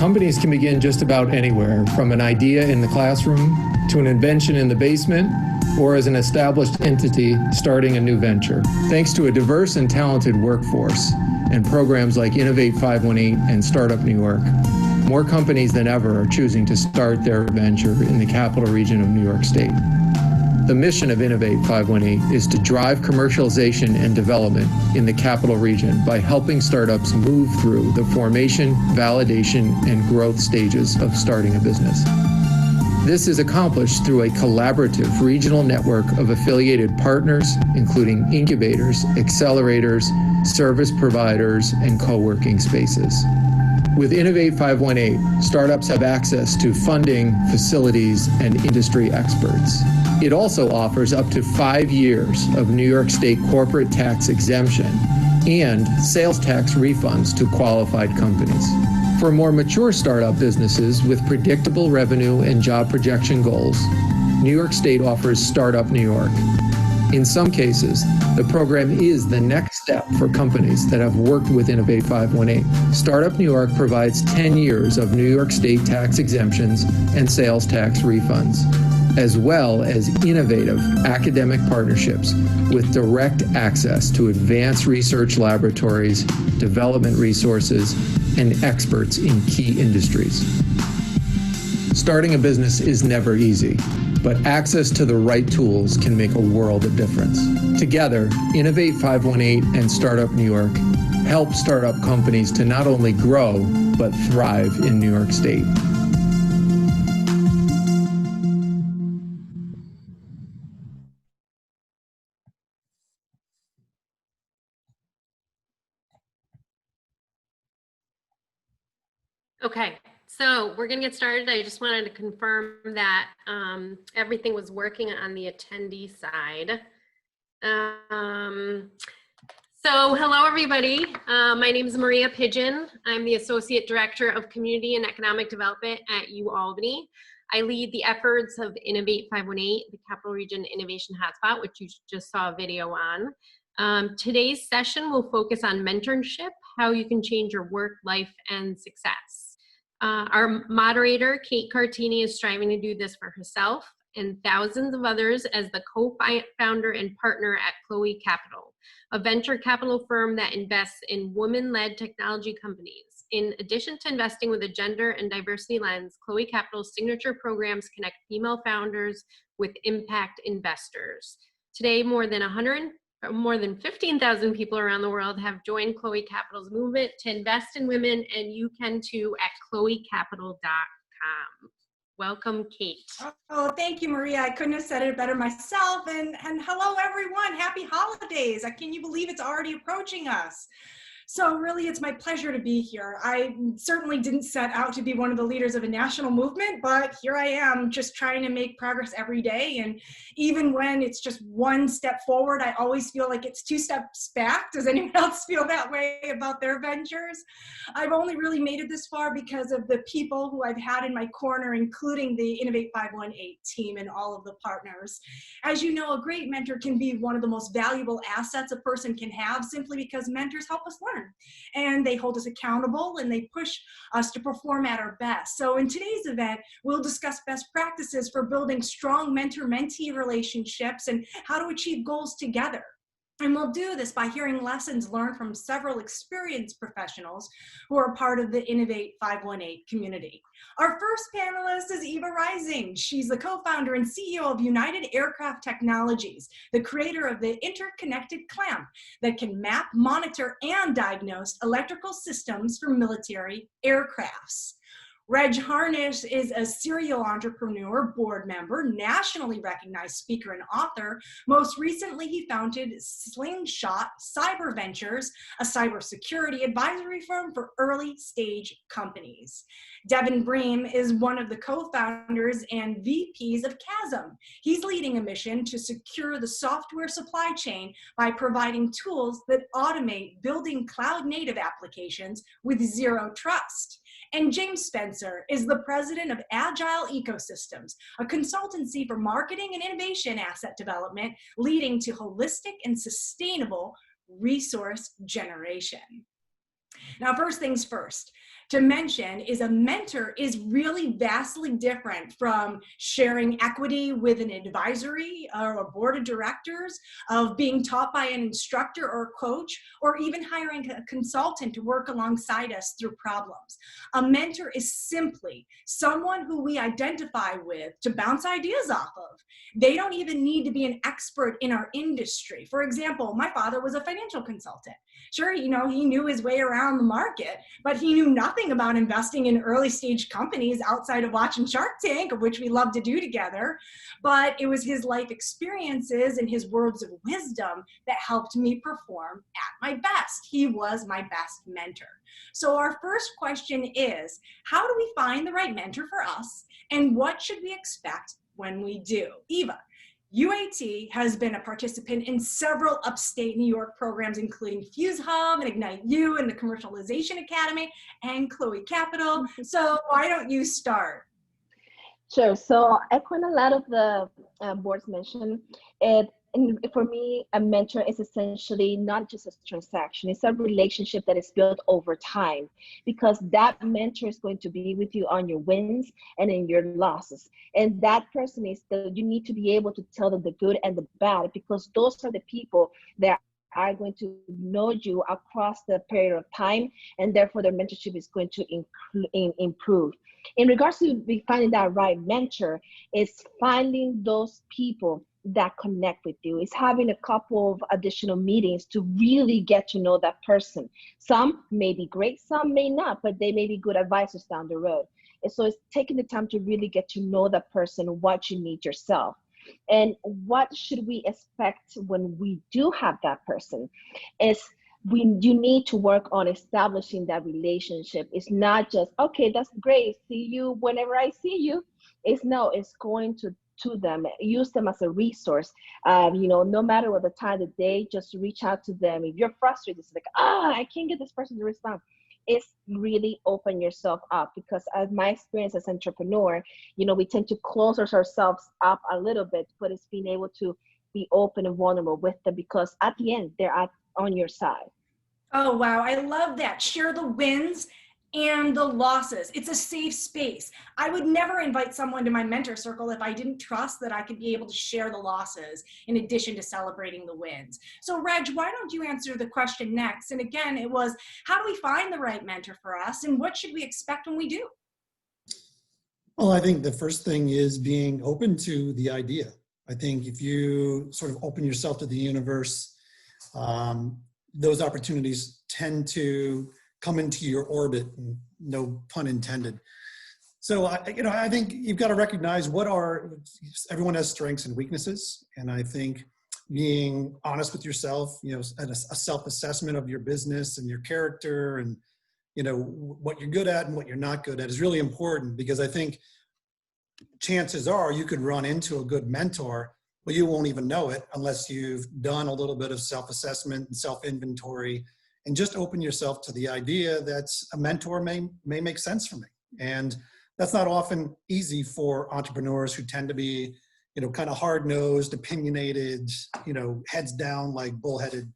Companies can begin just about anywhere, from an idea in the classroom to an invention in the basement, or as an established entity starting a new venture. Thanks to a diverse and talented workforce and programs like Innovate 518 and Startup New York, more companies than ever are choosing to start their venture in the capital region of New York State. The mission of Innovate 518 is to drive commercialization and development in the capital region by helping startups move through the formation, validation, and growth stages of starting a business. This is accomplished through a collaborative regional network of affiliated partners, including incubators, accelerators, service providers, and co-working spaces. With Innovate 518, startups have access to funding, facilities, and industry experts. It also offers up to 5 years of New York State corporate tax exemption and sales tax refunds to qualified companies. For more mature startup businesses with predictable revenue and job projection goals, New York State offers Startup New York. In some cases, the program is the next step for companies that have worked with Innovate 518. Startup New York provides 10 years of New York State tax exemptions and sales tax refunds, as well as innovative academic partnerships with direct access to advanced research laboratories, development resources, and experts in key industries. Starting a business is never easy, but access to the right tools can make a world of difference. Together, Innovate 518 and Startup New York help startup companies to not only grow, but thrive in New York State. Okay, so we're going to get started. I just wanted to confirm that everything was working on the attendee side. So hello, everybody. My name is Maria Pidgeon. I'm the Associate Director of Community and Economic Development at Albany. I lead the efforts of Innovate 518, the Capital Region Innovation Hotspot, which you just saw a video on. Today's session will focus on mentorship, how you can change your work, life, and success. Our moderator, Kate Cartini, is striving to do this for herself and thousands of others as the co-founder and partner at Chloe Capital, a venture capital firm that invests in women-led technology companies. In addition to investing with a gender and diversity lens, Chloe Capital's signature programs connect female founders with impact investors. Today, more than 15,000 people around the world have joined Chloe Capital's movement to invest in women, and you can too at chloecapital.com. Welcome, Kate. Oh, thank you, Maria. I couldn't have said it better myself. And hello, everyone. Happy holidays. Can you believe it's already approaching us? So really, it's my pleasure to be here. I certainly didn't set out to be one of the leaders of a national movement, but here I am just trying to make progress every day. And even when it's just one step forward, I always feel like it's 2 steps back. Does anyone else feel that way about their ventures? I've only really made it this far because of the people who I've had in my corner, including the Innovate 518 team and all of the partners. As you know, a great mentor can be one of the most valuable assets a person can have, simply because mentors help us learn. And they hold us accountable and they push us to perform at our best. So in today's event, we'll discuss best practices for building strong mentor-mentee relationships and how to achieve goals together. And we'll do this by hearing lessons learned from several experienced professionals who are part of the Innovate 518 community. Our first panelist is Eva Rising. She's the co-founder and CEO of United Aircraft Technologies, the creator of the interconnected clamp that can map, monitor, and diagnose electrical systems for military aircrafts. Reg Harnish is a serial entrepreneur, board member, nationally recognized speaker and author. Most recently, he founded Slingshot Cyber Ventures, a cybersecurity advisory firm for early stage companies. Devin Bream is one of the co-founders and VPs of Chasm. He's leading a mission to secure the software supply chain by providing tools that automate building cloud-native applications with zero trust. And James Spencer is the president of Agile Ecosystems, a consultancy for marketing and innovation asset development, leading to holistic and sustainable resource generation. Now, first things first. to mention is a mentor is really vastly different from sharing equity with an advisory or a board of directors, of being taught by an instructor or coach, or even hiring a consultant to work alongside us through problems. A mentor is simply someone who we identify with to bounce ideas off of. They don't even need to be an expert in our industry. For example, my father was a financial consultant. Sure, he knew his way around the market, but he knew nothing about investing in early stage companies outside of watching Shark Tank, of which we love to do together. But it was his life experiences and his words of wisdom that helped me perform at my best. He was my best mentor. So our first question is, how do we find the right mentor for us, and what should we expect when we do? Eva, UAT has been a participant in several upstate New York programs, including Fuse Hub and Ignite U and the Commercialization Academy and Chloe Capital. So why don't you start? Sure. So echoing a lot of the boards mentioned, and for me, a mentor is essentially not just a transaction. It's a relationship that is built over time, because that mentor is going to be with you on your wins and in your losses. And that person you need to be able to tell them the good and the bad, because those are the people that are going to know you across the period of time, and therefore their mentorship is going to improve. In regards to finding that right mentor, it's finding those people that connect with you. It's having a couple of additional meetings to really get to know that person. Some may be great, some may not, but they may be good advisors down the road. And so it's taking the time to really get to know that person, what you need yourself. And what should we expect when we do have that person is you need to work on establishing that relationship. It's not just, okay, that's great, see you whenever I see you. It's going to them, use them as a resource. No matter what the time of the day, just reach out to them. If you're frustrated, it's like, I can't get this person to respond. It's really open yourself up, because as my experience as entrepreneur, we tend to close ourselves up a little bit, but it's being able to be open and vulnerable with them, because at the end, they're on your side. Oh, wow. I love that. Share the wins and the losses. It's a safe space. I would never invite someone to my mentor circle if I didn't trust that I could be able to share the losses in addition to celebrating the wins. So Reg, why don't you answer the question next? And again, it was, how do we find the right mentor for us, and what should we expect when we do? Well, I think the first thing is being open to the idea. I think if you sort of open yourself to the universe, those opportunities tend to come into your orbit, no pun intended. So, I think you've got to recognize everyone has strengths and weaknesses. And I think being honest with yourself, and a self-assessment of your business and your character and, what you're good at and what you're not good at is really important, because I think chances are you could run into a good mentor, but you won't even know it unless you've done a little bit of self-assessment and self-inventory, and just open yourself to the idea that a mentor may make sense for me. And that's not often easy for entrepreneurs who tend to be, kind of hard-nosed, opinionated, heads down, like bullheaded.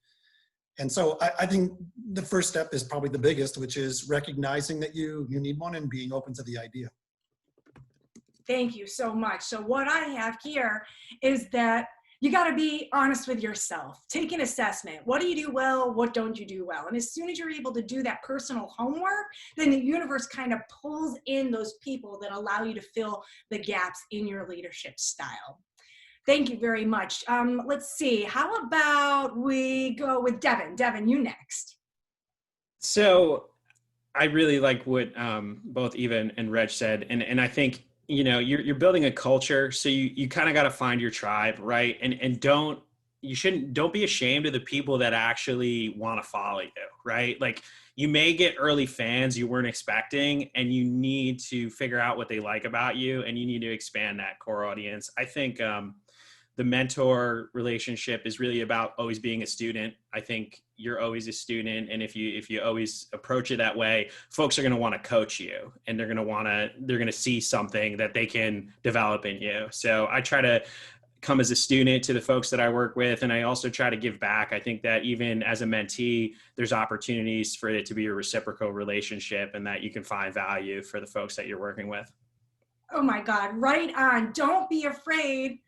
And so I think the first step is probably the biggest, which is recognizing that you need one and being open to the idea. Thank you so much. So what I have here is that you got to be honest with yourself. Take an assessment. What do you do well? What don't you do well? And as soon as you're able to do that personal homework, then the universe kind of pulls in those people that allow you to fill the gaps in your leadership style. Thank you very much. Let's see. How about we go with Devin? Devin, you next. So I really like what both Eva and Reg said. And I think, you're building a culture. So you kind of got to find your tribe, right? And don't be ashamed of the people that actually want to follow you, right? Like, you may get early fans you weren't expecting, and you need to figure out what they like about you, and you need to expand that core audience. I think the mentor relationship is really about always being a student. I think you're always a student. And if you always approach it that way, folks are going to want to coach you, and they're going to see something that they can develop in you. So I try to come as a student to the folks that I work with, and I also try to give back. I think that even as a mentee, there's opportunities for it to be a reciprocal relationship and that you can find value for the folks that you're working with. Oh my God, right on. Don't be afraid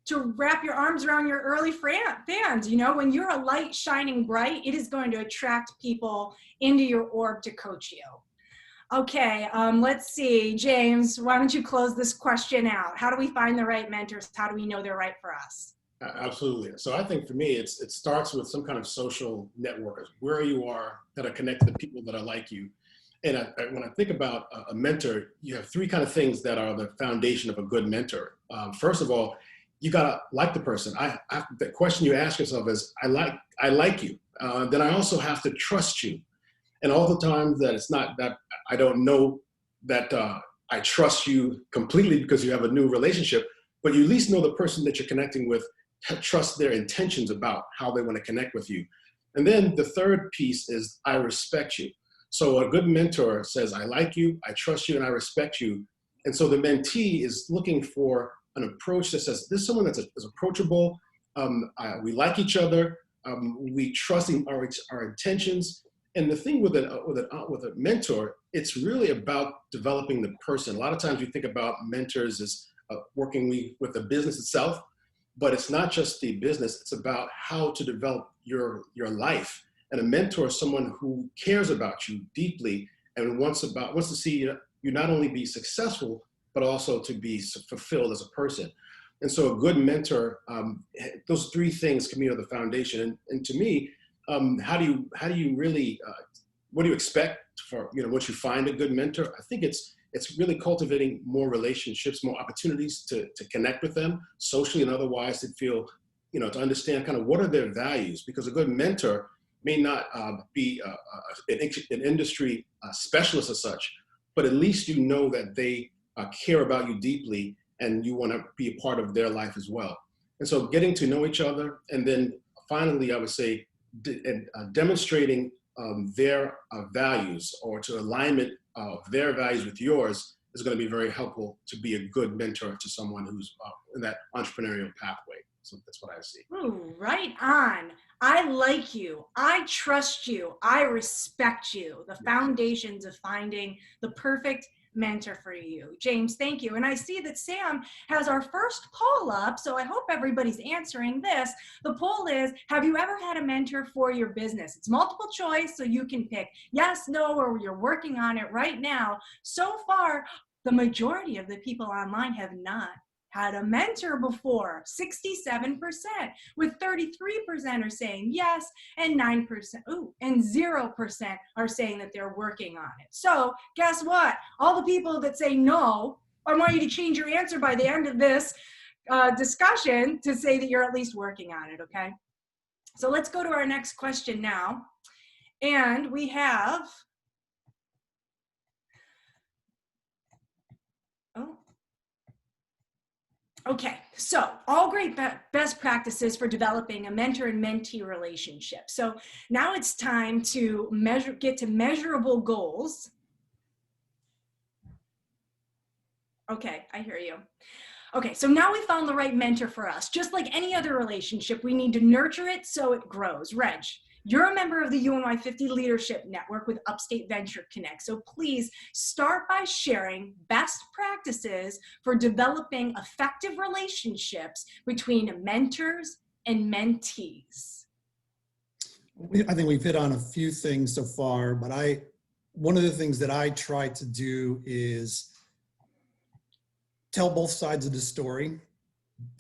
to wrap your arms around your early fans. You know, when you're a light shining bright, it is going to attract people into your orb to coach you. Okay, let's see. James, why don't you close this question out? How do we find the right mentors? How do we know they're right for us? Absolutely. So I think for me, it starts with some kind of social network, where you are, that are connected to people that are like you. And when I think about a mentor, you have three kind of things that are the foundation of a good mentor. First of all, you gotta like the person. The question you ask yourself is, I like you. Then I also have to trust you. And all the times that it's not that I don't know that I trust you completely because you have a new relationship, but you at least know the person that you're connecting with, trust their intentions about how they want to connect with you. And then the third piece is I respect you. So a good mentor says, I like you, I trust you, and I respect you. And so the mentee is looking for an approach that says, this is someone that's approachable, we like each other, we trust in our intentions. And the thing with a mentor, it's really about developing the person. A lot of times we think about mentors as working with the business itself, but it's not just the business, it's about how to develop your life. And a mentor is someone who cares about you deeply and wants to see you not only be successful, but also to be fulfilled as a person. And so a good mentor, those three things can be the foundation. And to me, how do you really, what do you expect for, once you find a good mentor? I think it's really cultivating more relationships, more opportunities to connect with them socially and otherwise, to feel, to understand kind of what are their values, because a good mentor may not be an industry specialist as such, but at least you know that they care about you deeply and you want to be a part of their life as well. And so getting to know each other, and then finally, I would say, demonstrating their values, or to alignment of their values with yours, is going to be very helpful to be a good mentor to someone who's in that entrepreneurial pathway. So that's what I see. Ooh, right on. I like you. I trust you. I respect you. The foundations of finding the perfect mentor for you. James, thank you. And I see that Sam has our first poll up, so I hope everybody's answering this. The poll is, have you ever had a mentor for your business? It's multiple choice, so you can pick yes, no, or you're working on it right now. So far, the majority of the people online have not had a mentor before, 67%, with 33% are saying yes, and 9%, and 0% are saying that they're working on it. So guess what? All the people that say no, I want you to change your answer by the end of this discussion to say that you're at least working on it, okay? So let's go to our next question now. And we have, okay, so all great best practices for developing a mentor and mentee relationship. So now it's time to get to measurable goals. Okay, I hear you. Okay, so now we found the right mentor for us. Just like any other relationship, we need to nurture it so it grows. Reg, you're a member of the UNY 50 Leadership Network with Upstate Venture Connect. So please start by sharing best practices for developing effective relationships between mentors and mentees. I think we've hit on a few things so far, but one of the things that I try to do is tell both sides of the story.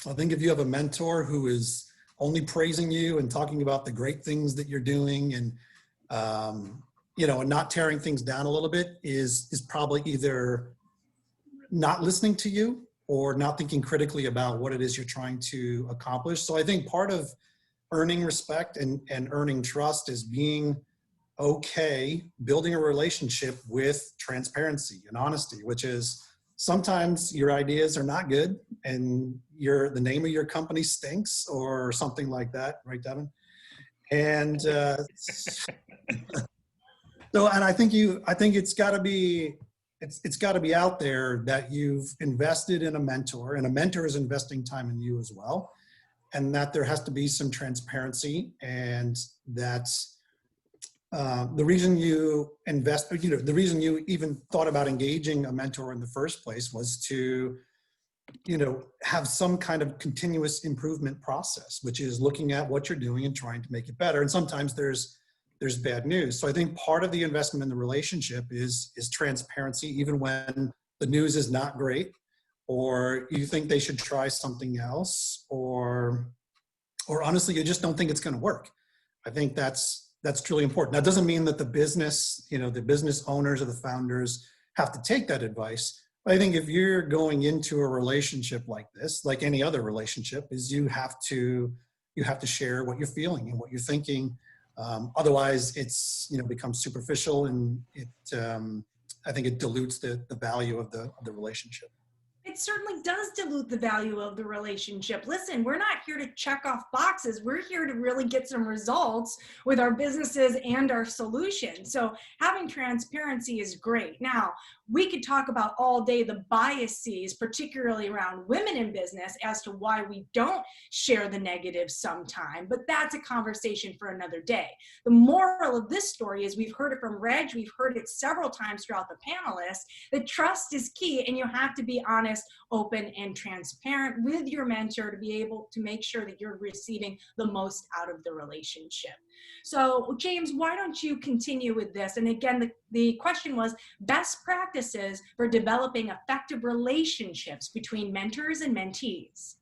I think if you have a mentor who is only praising you and talking about the great things that you're doing, and and not tearing things down a little bit, is probably either not listening to you or not thinking critically about what it is you're trying to accomplish. So I think part of earning respect and earning trust is being okay building a relationship with transparency and honesty, which is sometimes your ideas are not good and the name of your company stinks or something like that, right, Devin? And so, and I think it's got to be it's got to be out there that you've invested in a mentor, and a mentor is investing time in you as well, and that there has to be some transparency, and that's the reason you invest, the reason you even thought about engaging a mentor in the first place was to, have some kind of continuous improvement process, which is looking at what you're doing and trying to make it better. And sometimes there's bad news. So I think part of the investment in the relationship is transparency, even when the news is not great, or you think they should try something else, or honestly, you just don't think it's going to work. I think that's truly important. That doesn't mean that the business owners or the founders have to take that advice. But I think if you're going into a relationship like this, like any other relationship, is you have to share what you're feeling and what you're thinking. Otherwise, it's becomes superficial, and I think it dilutes the value of the relationship. It certainly does dilute the value of the relationship. Listen, we're not here to check off boxes. We're here to really get some results with our businesses and our solutions. So having transparency is great. Now, we could talk about all day the biases, particularly around women in business, as to why we don't share the negatives sometime, but that's a conversation for another day. The moral of this story is, we've heard it from Reg, we've heard it several times throughout the panelists, that trust is key, and you have to be honest, open, and transparent with your mentor to be able to make sure that you're receiving the most out of the relationship. So James, why don't you continue with this? And again, the question was best practices for developing effective relationships between mentors and mentees.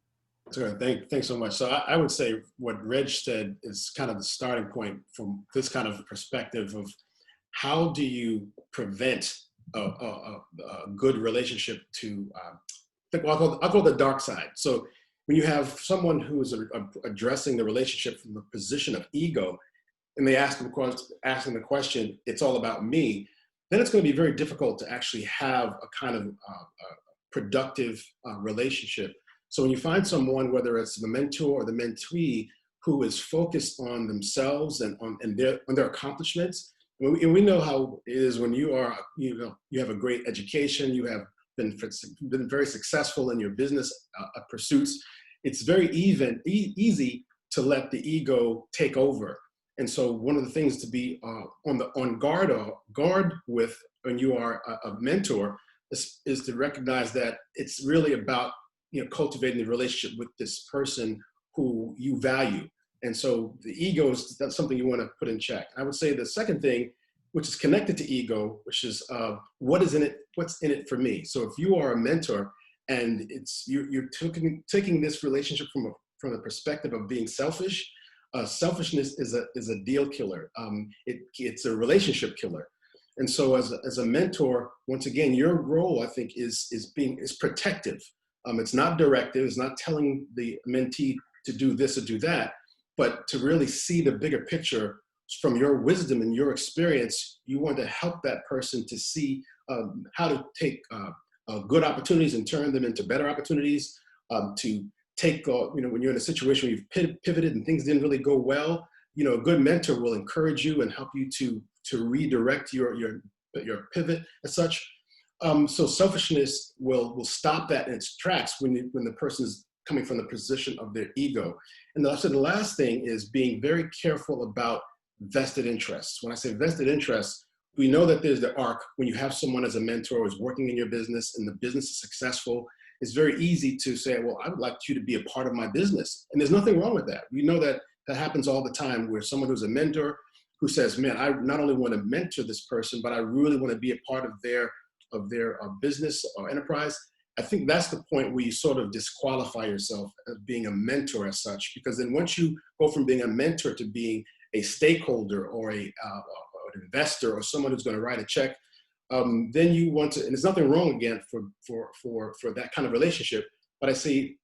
Sure. Thanks so much. So I would say what Reg said is kind of the starting point from this kind of perspective of how do you prevent a good relationship to, I'll call it the dark side. So when you have someone who is addressing the relationship from a position of ego, and they asking the question, it's all about me, then it's going to be very difficult to actually have a kind of productive relationship. So when you find someone, whether it's the mentor or the mentee, who is focused on themselves and on their accomplishments, and we know how it is when you have a great education, you have been very successful in your business pursuits. It's very easy to let the ego take over. And so one of the things to be on guard with when you are a mentor is to recognize that it's really about cultivating the relationship with this person who you value. And so the ego that's something you want to put in check. I would say the second thing, which is connected to ego, which is what's in it for me. So if you are a mentor and you're taking this relationship from the perspective of being selfish, selfishness is a deal killer. It's a relationship killer. And so as a mentor, once again, your role, I think, is protective. It's not directive. It's not telling the mentee to do this or do that, but to really see the bigger picture from your wisdom and your experience. You want to help that person to see how to take good opportunities and turn them into better opportunities, to take, when you're in a situation where you've pivoted and things didn't really go well, a good mentor will encourage you and help you to redirect your pivot as such. So selfishness will stop that in its tracks when the person is coming from the position of their ego. And the last thing is being very careful about vested interests. When I say vested interests, we know that there's the arc when you have someone as a mentor who's working in your business and the business is successful. It's very easy to say, well, I would like you to be a part of my business. And there's nothing wrong with that. We know that happens all the time, where someone who's a mentor who says, man, I not only want to mentor this person, but I really want to be a part of their business or enterprise. I think that's the point where you sort of disqualify yourself as being a mentor as such, because then once you go from being a mentor to being a stakeholder or an investor or someone who's going to write a check, then you want to, and there's nothing wrong again for that kind of relationship, but I say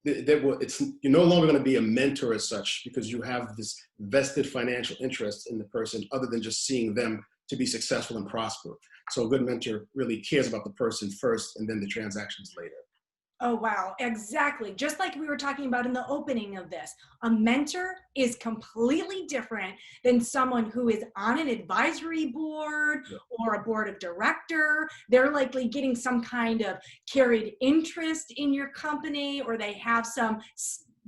you're no longer going to be a mentor as such, because you have this vested financial interest in the person other than just seeing them to be successful and prosper. So a good mentor really cares about the person first and then the transactions later. Oh, wow. Exactly. Just like we were talking about in the opening of this, a mentor is completely different than someone who is on an advisory board or a board of director. They're likely getting some kind of carried interest in your company, or they have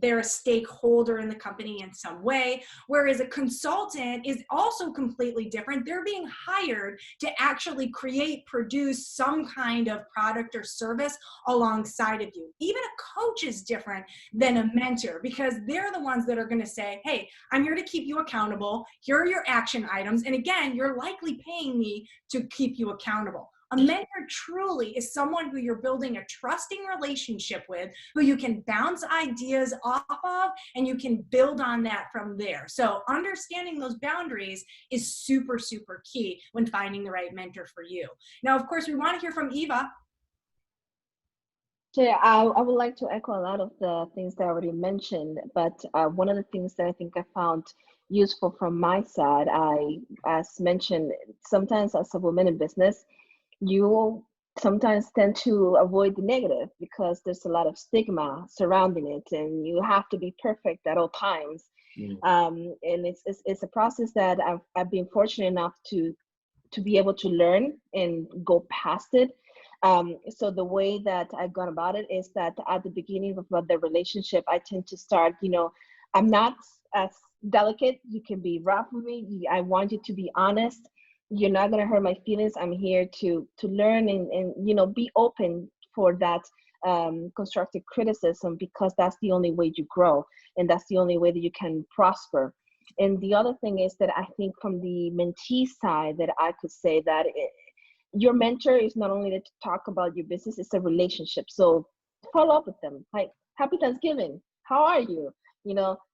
they're a stakeholder in the company in some way. Whereas a consultant is also completely different. They're being hired to actually create, produce some kind of product or service alongside of you. Even a coach is different than a mentor, because they're the ones that are going to say, hey, I'm here to keep you accountable. Here are your action items. And again, you're likely paying me to keep you accountable. A mentor truly is someone who you're building a trusting relationship with, who you can bounce ideas off of, and you can build on that from there. So understanding those boundaries is super, super key when finding the right mentor for you. Now, of course, we want to hear from Eva. So yeah, I would like to echo a lot of the things that I already mentioned, but one of the things that I think I found useful from my side, as mentioned, sometimes as a woman in business, you sometimes tend to avoid the negative because there's a lot of stigma surrounding it, and you have to be perfect at all times. And it's a process that I've been fortunate enough to be able to learn and go past it. So the way that I've gone about it is that at the beginning of the relationship, I tend to start, I'm not as delicate. You can be rough with me. I want you to be honest. You're not going to hurt my feelings. I'm here to learn and be open for that constructive criticism, because that's the only way you grow, and that's the only way that you can prosper. And the other thing is that I think from the mentee side, that I could say that your mentor is not only to talk about your business, it's a relationship. So follow up with them, like, happy Thanksgiving. How are you?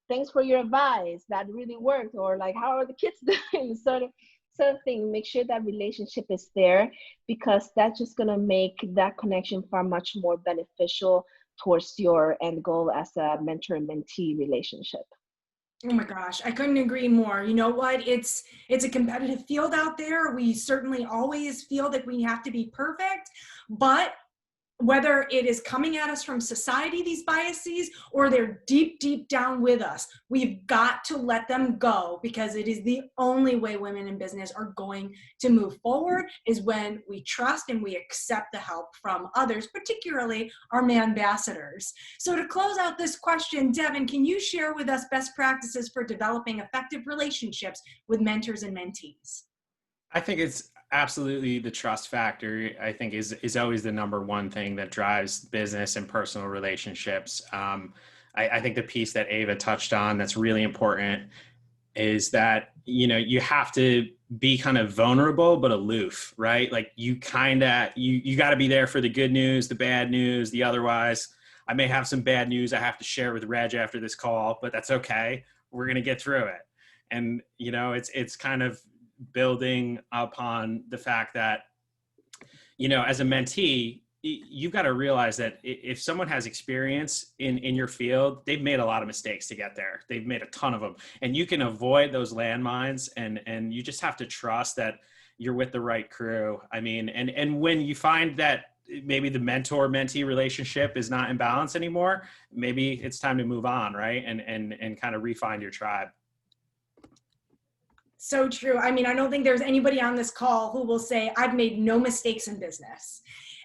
Thanks for your advice. That really worked. Or like, how are the kids doing? Sort of thing. Make sure that relationship is there, because that's just going to make that connection far much more beneficial towards your end goal as a mentor and mentee relationship. Oh my gosh, I couldn't agree more. You know what? It's a competitive field out there. We certainly always feel that we have to be perfect, but whether it is coming at us from society, these biases, or they're deep, deep down with us, we've got to let them go, because it is the only way women in business are going to move forward, is when we trust and we accept the help from others, particularly our ambassadors. So to close out this question, Devin, can you share with us best practices for developing effective relationships with mentors and mentees? I think it's absolutely the trust factor. I think is always the number one thing that drives business and personal relationships. I think the piece that Ava touched on that's really important is that, you have to be kind of vulnerable, but aloof, right? Like you got to be there for the good news, the bad news, the otherwise. I may have some bad news I have to share with Reg after this call, but that's okay. We're going to get through it. And, it's kind of building upon the fact that, as a mentee, you've got to realize that if someone has experience in your field, they've made a lot of mistakes to get there. They've made a ton of them, and you can avoid those landmines, and you just have to trust that you're with the right crew. I mean, and when you find that maybe the mentor-mentee relationship is not in balance anymore, maybe it's time to move on, right? And kind of refine your tribe. So true. I mean, I don't think there's anybody on this call who will say, I've made no mistakes in business.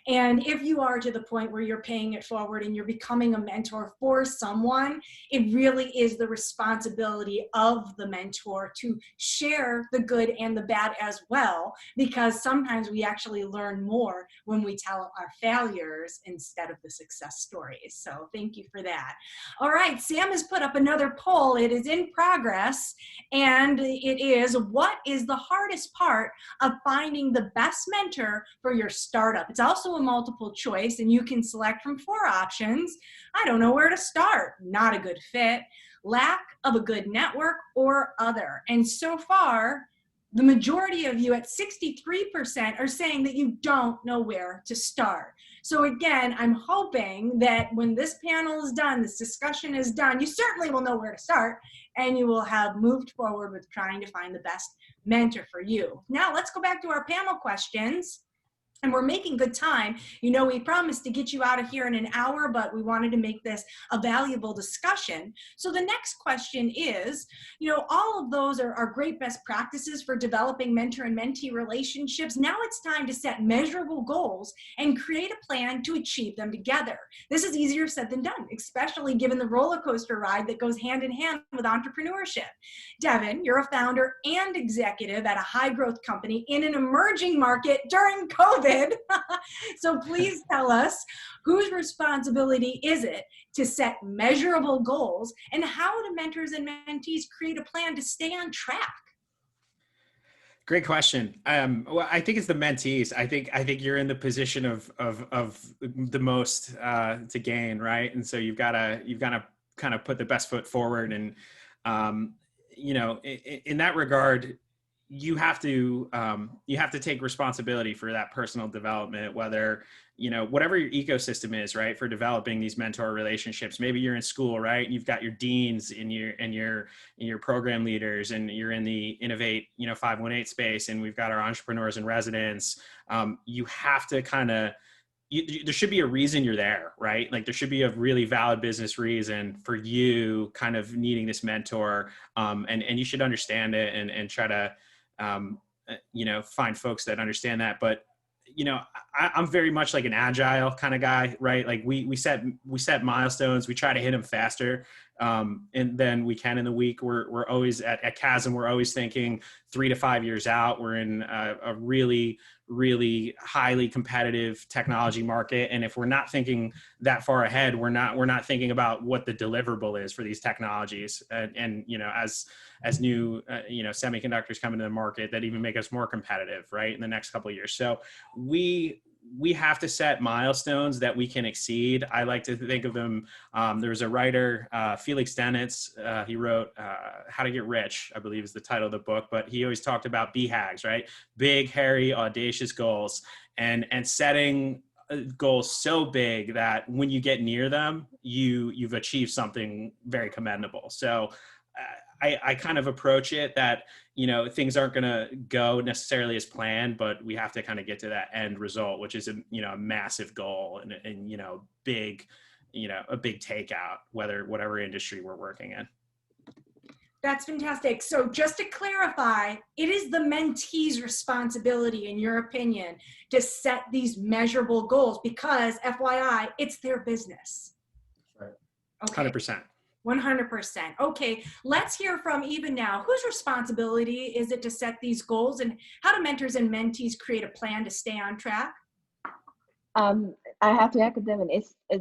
And if you are to the point where you're paying it forward and you're becoming a mentor for someone, it really is the responsibility of the mentor to share the good and the bad as well, because sometimes we actually learn more when we tell our failures instead of the success stories. So thank you for that. All right, Sam has put up another poll. It is in progress, and it is, what is the hardest part of finding the best mentor for your startup? It's also a multiple choice, and you can select from 4 options. I don't know where to start. Not a good fit. Lack of a good network, or other. And so far, the majority of you at 63% are saying that you don't know where to start. So again, I'm hoping that when this panel is done, this discussion is done, you certainly will know where to start, and you will have moved forward with trying to find the best mentor for you. Now let's go back to our panel questions. And we're making good time. You know, we promised to get you out of here in an hour, but we wanted to make this a valuable discussion. So the next question is, you know, all of those are great best practices for developing mentor and mentee relationships. Now it's time to set measurable goals and create a plan to achieve them together. This is easier said than done, especially given the roller coaster ride that goes hand in hand with entrepreneurship. Devin, you're a founder and executive at a high growth company in an emerging market during COVID. So please tell us, whose responsibility is it to set measurable goals, and how do mentors and mentees create a plan to stay on track? Great question. Well, I think it's the mentees. I think you're in the position of the most to gain, right? And so you've got to kind of put the best foot forward, and you know, in that regard, you have to take responsibility for that personal development, whether, you know, whatever your ecosystem is, right, for developing these mentor relationships. Maybe you're in school, right, and you've got your deans and your program leaders, and you're in the Innovate, you know, 518 space, and we've got our entrepreneurs in residence. You have to kind of, there should be a reason you're there, right? Like there should be a really valid business reason for you kind of needing this mentor, and you should understand it and try to, you know, find folks that understand that. But, you know, I'm very much like an agile kind of guy, right? Like we set milestones, we try to hit them faster, and then we can in the week. We're always at Chasm, we're always thinking 3 to 5 years out. We're in a really, really highly competitive technology market. And if we're not thinking that far ahead, we're not thinking about what the deliverable is for these technologies. And you know, as new, you know, semiconductors come into the market that even make us more competitive, right, in the next couple of years. So we have to set milestones that we can exceed. I like to think of them. There was a writer, Felix Denitz, he wrote How to Get Rich, I believe is the title of the book, but he always talked about BHAGs, right? Big, hairy, audacious goals, and setting goals so big that when you get near them, you've achieved something very commendable. So I kind of approach it that, you know, things aren't going to go necessarily as planned, but we have to kind of get to that end result, which is a massive goal and you know, big, you know, a big takeout, whatever industry we're working in. That's fantastic. So just to clarify, it is the mentee's responsibility, in your opinion, to set these measurable goals because, FYI, it's their business. Right. Okay. 100%. 100%. Okay, let's hear from Eva now. Whose responsibility is it to set these goals, and how do mentors and mentees create a plan to stay on track? I have to echo Devin.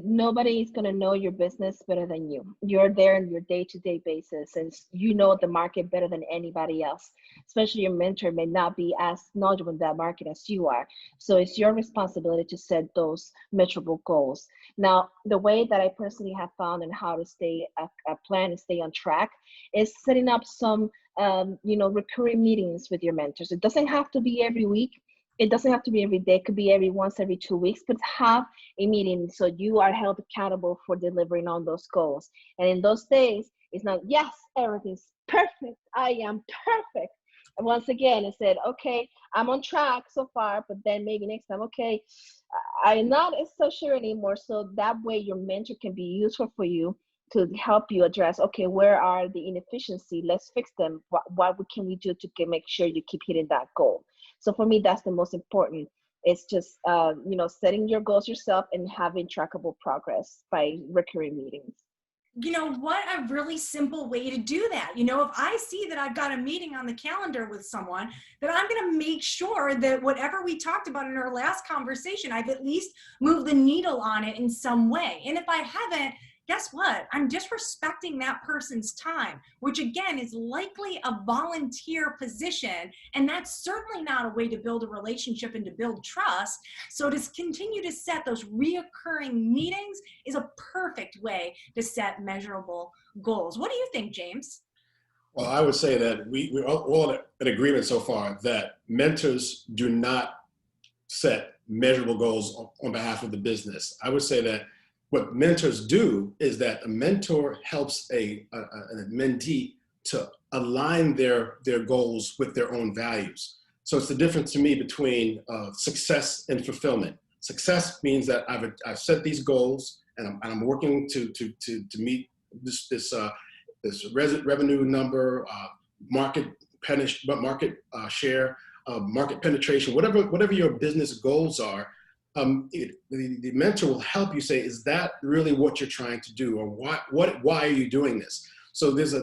Nobody is going to know your business better than you. You're there on your day-to-day basis, and you know the market better than anybody else. Especially your mentor may not be as knowledgeable in that market as you are. So it's your responsibility to set those measurable goals. Now, the way that I personally have found and how to stay a plan and stay on track is setting up some you know, recurring meetings with your mentors. It doesn't have to be every week. It doesn't have to be every day. It could be every 2 weeks, but have a meeting so you are held accountable for delivering on those goals. And in those days, it's not, yes, everything's perfect. I am perfect. And once again, it said, okay, I'm on track so far, but then maybe next time, okay, I'm not so sure anymore. So that way your mentor can be useful for you to help you address, okay, where are the inefficiency? Let's fix them. What can we do to make sure you keep hitting that goal? So for me, that's the most important. It's just, you know, setting your goals yourself and having trackable progress by recurring meetings. You know, what a really simple way to do that. You know, if I see that I've got a meeting on the calendar with someone, then I'm going to make sure that whatever we talked about in our last conversation, I've at least moved the needle on it in some way. And if I haven't, guess what? I'm disrespecting that person's time, which again is likely a volunteer position. And that's certainly not a way to build a relationship and to build trust. So to continue to set those reoccurring meetings is a perfect way to set measurable goals. What do you think, James? Well, I would say that we're all in agreement so far that mentors do not set measurable goals on behalf of the business. I would say that what mentors do is that a mentor helps a mentee to align their goals with their own values. So it's the difference to me between success and fulfillment. Success means that I've set these goals and I'm working to meet this revenue number, market share, market penetration, whatever your business goals are. The mentor will help you say, is that really what you're trying to do, or why are you doing this? So there's I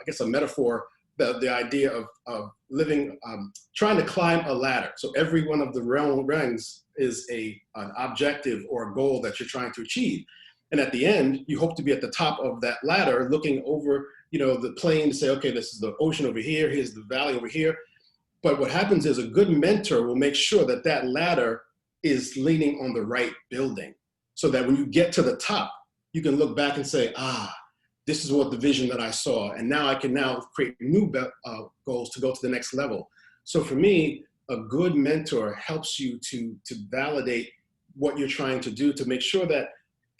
guess a metaphor, the idea of living, trying to climb a ladder. So every one of the rungs is an objective or a goal that you're trying to achieve. And at the end, you hope to be at the top of that ladder, looking over, the plane to say, okay, this is the ocean over here, here's the valley over here. But what happens is a good mentor will make sure that that ladder is leaning on the right building, so that when you get to the top, you can look back and say, this is what the vision that I saw, and now I can create new goals to go to the next level. So for me, a good mentor helps you to validate what you're trying to do, to make sure that,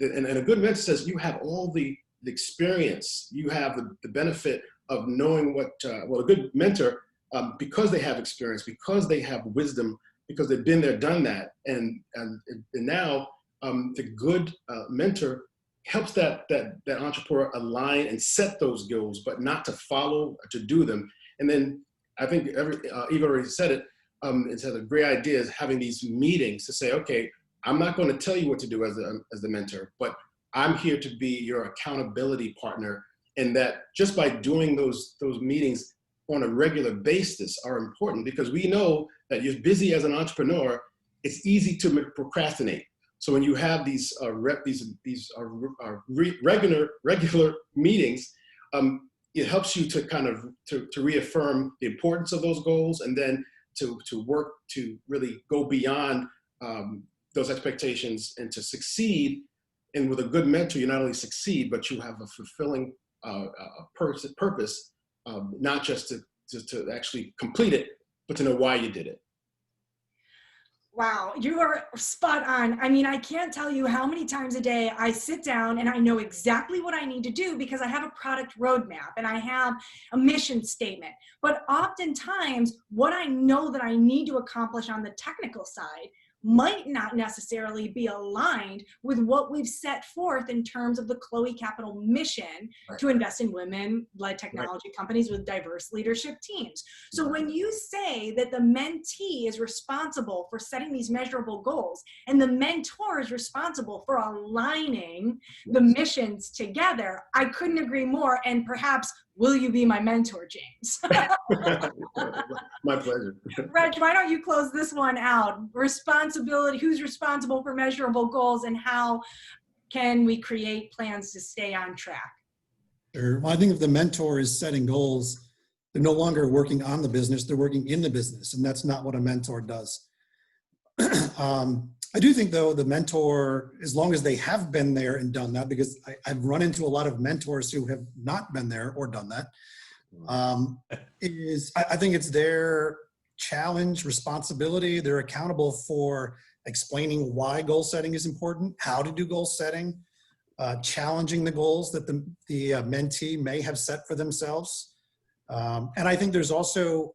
and a good mentor says you have all the experience, you have the benefit of knowing what, well, a good mentor, because they have experience, because they have wisdom, because they've been there, done that, and now the good mentor helps that entrepreneur align and set those goals, but not to follow, to do them. And then I think Eva already said it. It's a great idea, is having these meetings to say, okay, I'm not going to tell you what to do as the mentor, but I'm here to be your accountability partner, and that just by doing those meetings on a regular basis are important, because we know that you're busy as an entrepreneur, it's easy to procrastinate. So when you have these regular meetings, it helps you to kind of to reaffirm the importance of those goals, and then to work to really go beyond those expectations and to succeed. And with a good mentor, you not only succeed, but you have a fulfilling purpose, not just to actually complete it, but to know why you did it. Wow, you are spot on. I mean, I can't tell you how many times a day I sit down and I know exactly what I need to do, because I have a product roadmap and I have a mission statement. But oftentimes, what I know that I need to accomplish on the technical side might not necessarily be aligned with what we've set forth in terms of the Chloe Capital mission to invest in women-led technology companies with diverse leadership teams. So when you say that the mentee is responsible for setting these measurable goals and the mentor is responsible for aligning the missions together, I couldn't agree more. And perhaps, will you be my mentor, James? My pleasure. Reg, why don't you close this one out? Responsibility, who's responsible for measurable goals, and how can we create plans to stay on track? Sure. Well, I think if the mentor is setting goals, they're no longer working on the business, they're working in the business, and that's not what a mentor does. I do think, though, the mentor, as long as they have been there and done that, because I've run into a lot of mentors who have not been there or done that, I think it's their challenge, responsibility. They're accountable for explaining why goal setting is important, how to do goal setting, challenging the goals that the mentee may have set for themselves. And I think there's also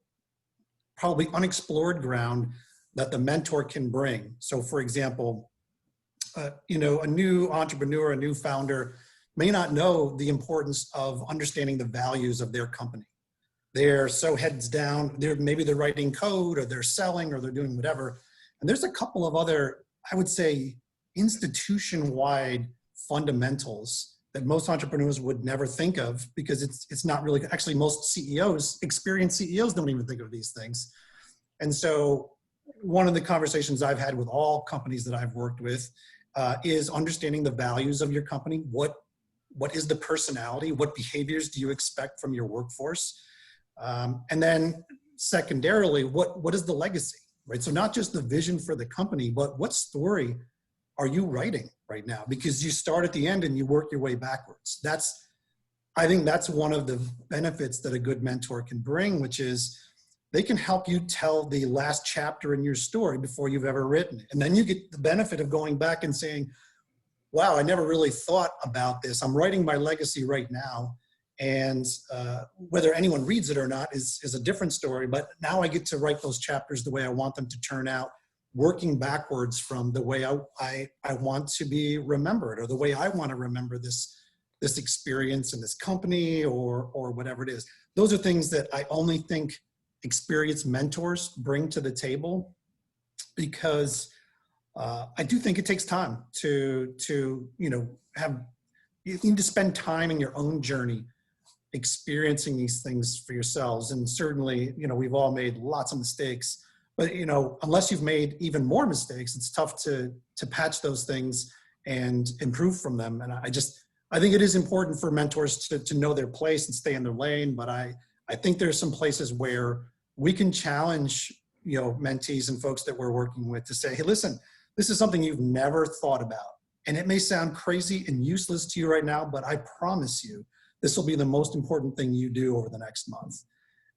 probably unexplored ground that the mentor can bring. So for example, a new entrepreneur, a new founder may not know the importance of understanding the values of their company. They're so heads down, maybe they're writing code or they're selling or they're doing whatever. And there's a couple of other, I would say, institution-wide fundamentals that most entrepreneurs would never think of, because it's not really, actually most CEOs, experienced CEOs don't even think of these things. And so one of the conversations I've had with all companies that I've worked with is understanding the values of your company. What is the personality? What behaviors do you expect from your workforce? And then secondarily, what is the legacy, right? So not just the vision for the company, but what story are you writing right now? Because you start at the end and you work your way backwards. I think that's one of the benefits that a good mentor can bring, which is they can help you tell the last chapter in your story before you've ever written it. And then you get the benefit of going back and saying, wow, I never really thought about this. I'm writing my legacy right now. And whether anyone reads it or not is a different story, but now I get to write those chapters the way I want them to turn out, working backwards from the way I want to be remembered, or the way I want to remember this experience in this company, or whatever it is. Those are things that I only think experienced mentors bring to the table, because I do think it takes time to you need to spend time in your own journey experiencing these things for yourselves. And certainly, we've all made lots of mistakes, but unless you've made even more mistakes, it's tough to patch those things and improve from them. And I think it is important for mentors to know their place and stay in their lane. But I think there's some places where we can challenge, mentees and folks that we're working with to say, hey, listen, this is something you've never thought about. And it may sound crazy and useless to you right now, but I promise you, this will be the most important thing you do over the next month.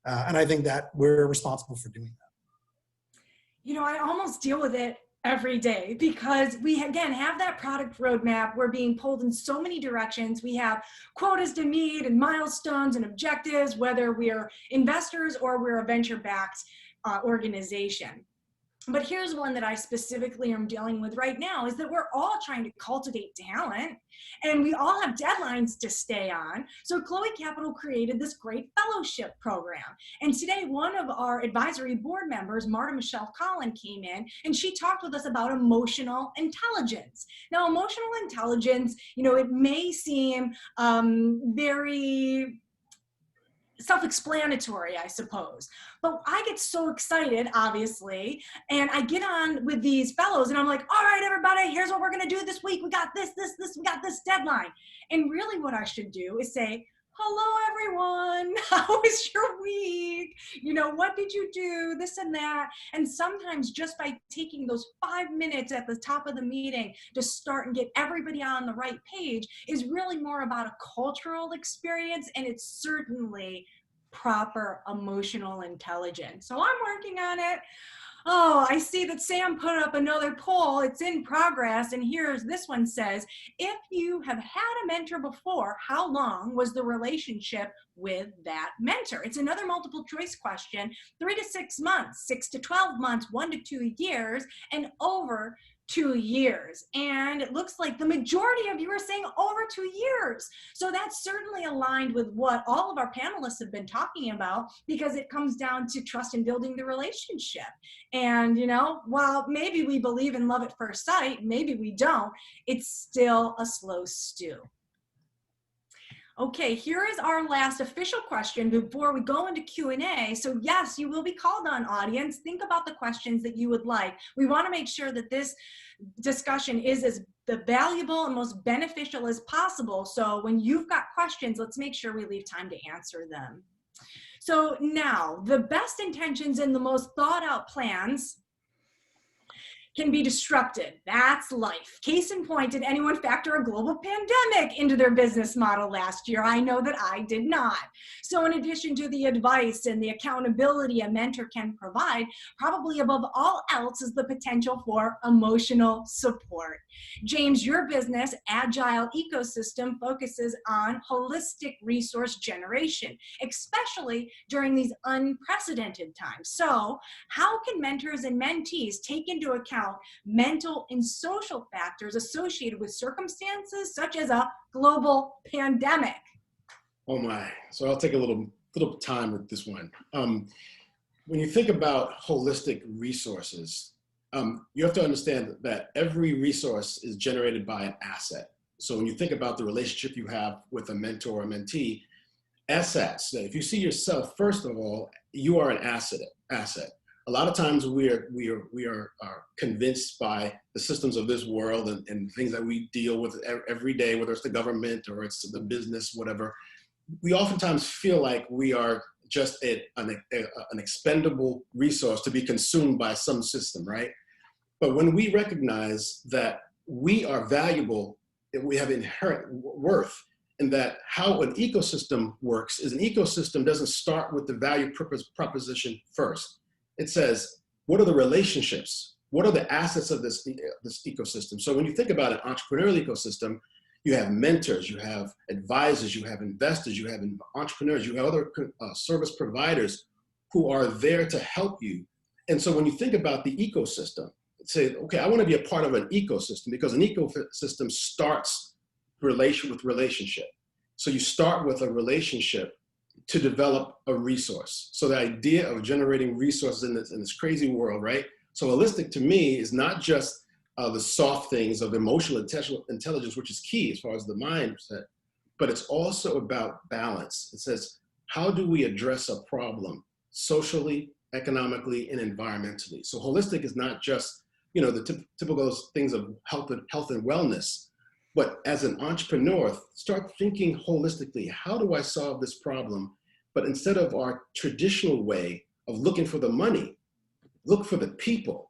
And I think that we're responsible for doing that. I almost deal with it every day, because we, again, have that product roadmap. We're being pulled in so many directions. We have quotas to meet and milestones and objectives, whether we're investors or we're a venture-backed organization. But here's one that I specifically am dealing with right now, is that we're all trying to cultivate talent, and we all have deadlines to stay on. So Chloe Capital created this great fellowship program. And today, one of our advisory board members, Marta Michelle Collin, came in, and she talked with us about emotional intelligence. Now, emotional intelligence, it may seem very self-explanatory, I suppose. But I get so excited, obviously, and I get on with these fellows and I'm like, all right, everybody, here's what we're gonna do this week. We got this, we got this deadline. And really what I should do is say, hello, everyone. How was your week? What did you do? This and that. And sometimes just by taking those 5 minutes at the top of the meeting to start and get everybody on the right page is really more about a cultural experience. And it's certainly proper emotional intelligence. So I'm working on it. Oh, I see that Sam put up another poll. It's in progress. And this one says, if you have had a mentor before, how long was the relationship with that mentor? It's another multiple choice question. 3 to 6 months, 6 to 12 months, 1 to 2 years, and over 2 years. And it looks like the majority of you are saying over 2 years. So that's certainly aligned with what all of our panelists have been talking about, because it comes down to trust in building the relationship. And, while maybe we believe in love at first sight, maybe we don't, it's still a slow stew. Okay, here is our last official question before we go into Q&A. So yes, you will be called on, audience. Think about the questions that you would like. We want to make sure that this discussion is as valuable and most beneficial as possible. So when you've got questions, let's make sure we leave time to answer them. So now, the best intentions and the most thought out plans can be disrupted. That's life. Case in point, did anyone factor a global pandemic into their business model last year? I know that I did not. So in addition to the advice and the accountability a mentor can provide, probably above all else is the potential for emotional support. James, your business, Agile Ecosystem, focuses on holistic resource generation, especially during these unprecedented times. So how can mentors and mentees take into account mental and social factors associated with circumstances such as a global pandemic? Oh my, so I'll take a little time with this one. When you think about holistic resources, you have to understand that every resource is generated by an asset. So when you think about the relationship you have with a mentor or a mentee, assets, if you see yourself, first of all, you are an asset. A lot of times we are convinced by the systems of this world and things that we deal with every day, whether it's the government or it's the business, whatever. We oftentimes feel like we are just an expendable resource to be consumed by some system, right? But when we recognize that we are valuable, we have inherent worth, and that how an ecosystem works is an ecosystem doesn't start with the value proposition first. It says, what are the relationships? What are the assets of this ecosystem? So when you think about an entrepreneurial ecosystem, You have mentors, you have advisors, you have investors, you have entrepreneurs, you have other service providers who are there to help you. And so when you think about the ecosystem, say, okay, I want to be a part of an ecosystem, because an ecosystem starts with relationship. So you start with a relationship to develop a resource. So the idea of generating resources in this crazy world, right? So holistic to me is not just the soft things of emotional intelligence, which is key as far as the mindset, but it's also about balance. It says, how do we address a problem socially, economically, and environmentally? So holistic is not just, you know, the typical things of health and wellness, but as an entrepreneur, start thinking holistically. How do I solve this problem? But instead of our traditional way of looking for the money, look for the people,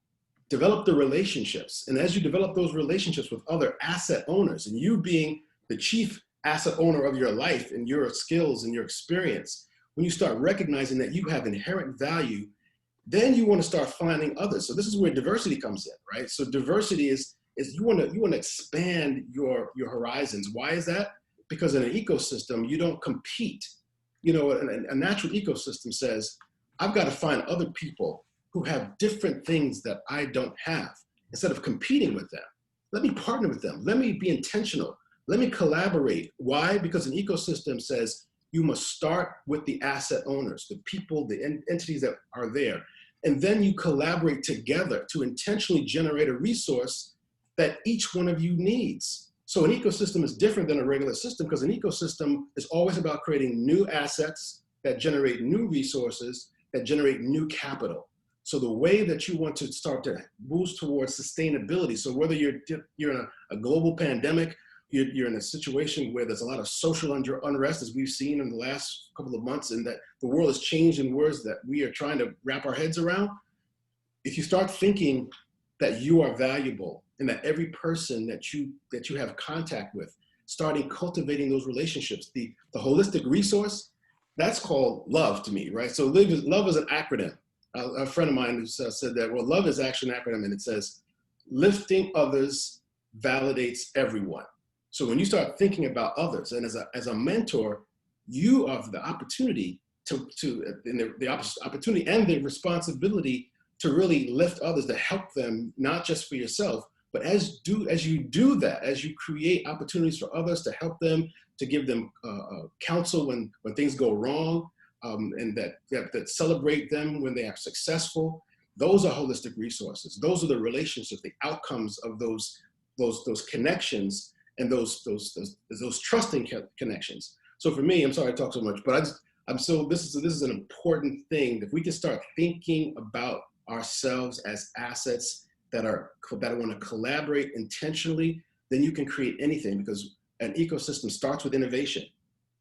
develop the relationships. And as you develop those relationships with other asset owners, and you being the chief asset owner of your life and your skills and your experience, when you start recognizing that you have inherent value, then you want to start finding others. So this is where diversity comes in, right? So diversity is you want to expand your horizons. Why is that? Because in an ecosystem, you don't compete. You know, a natural ecosystem says, I've got to find other people who have different things that I don't have. Instead of competing with them, let me partner with them. Let me be intentional. Let me collaborate. Why? Because an ecosystem says you must start with the asset owners, the people, the entities that are there. And then you collaborate together to intentionally generate a resource that each one of you needs. So an ecosystem is different than a regular system, because an ecosystem is always about creating new assets that generate new resources, that generate new capital. So the way that you want to start to move towards sustainability, so whether you're in a global pandemic, you're in a situation where there's a lot of social unrest, as we've seen in the last couple of months, and that the world has changed in words that we are trying to wrap our heads around. If you start thinking that you are valuable, and that every person that you have contact with, starting cultivating those relationships, the holistic resource, that's called love to me, right? So love is an acronym. A friend of mine said that, well, love is actually an acronym, and it says, lifting others validates everyone. So when you start thinking about others, and as a mentor, you have the opportunity opportunity and the responsibility to really lift others, to help them, not just for yourself, but as you do that, as you create opportunities for others to help them, to give them counsel when things go wrong, and that celebrate them when they are successful, those are holistic resources. Those are the relationships, the outcomes of those connections, and those trusting connections. So for me, I'm sorry I talk so much, but this is an important thing. If we can start thinking about ourselves as assets that want to collaborate intentionally, then you can create anything, because an ecosystem starts with innovation.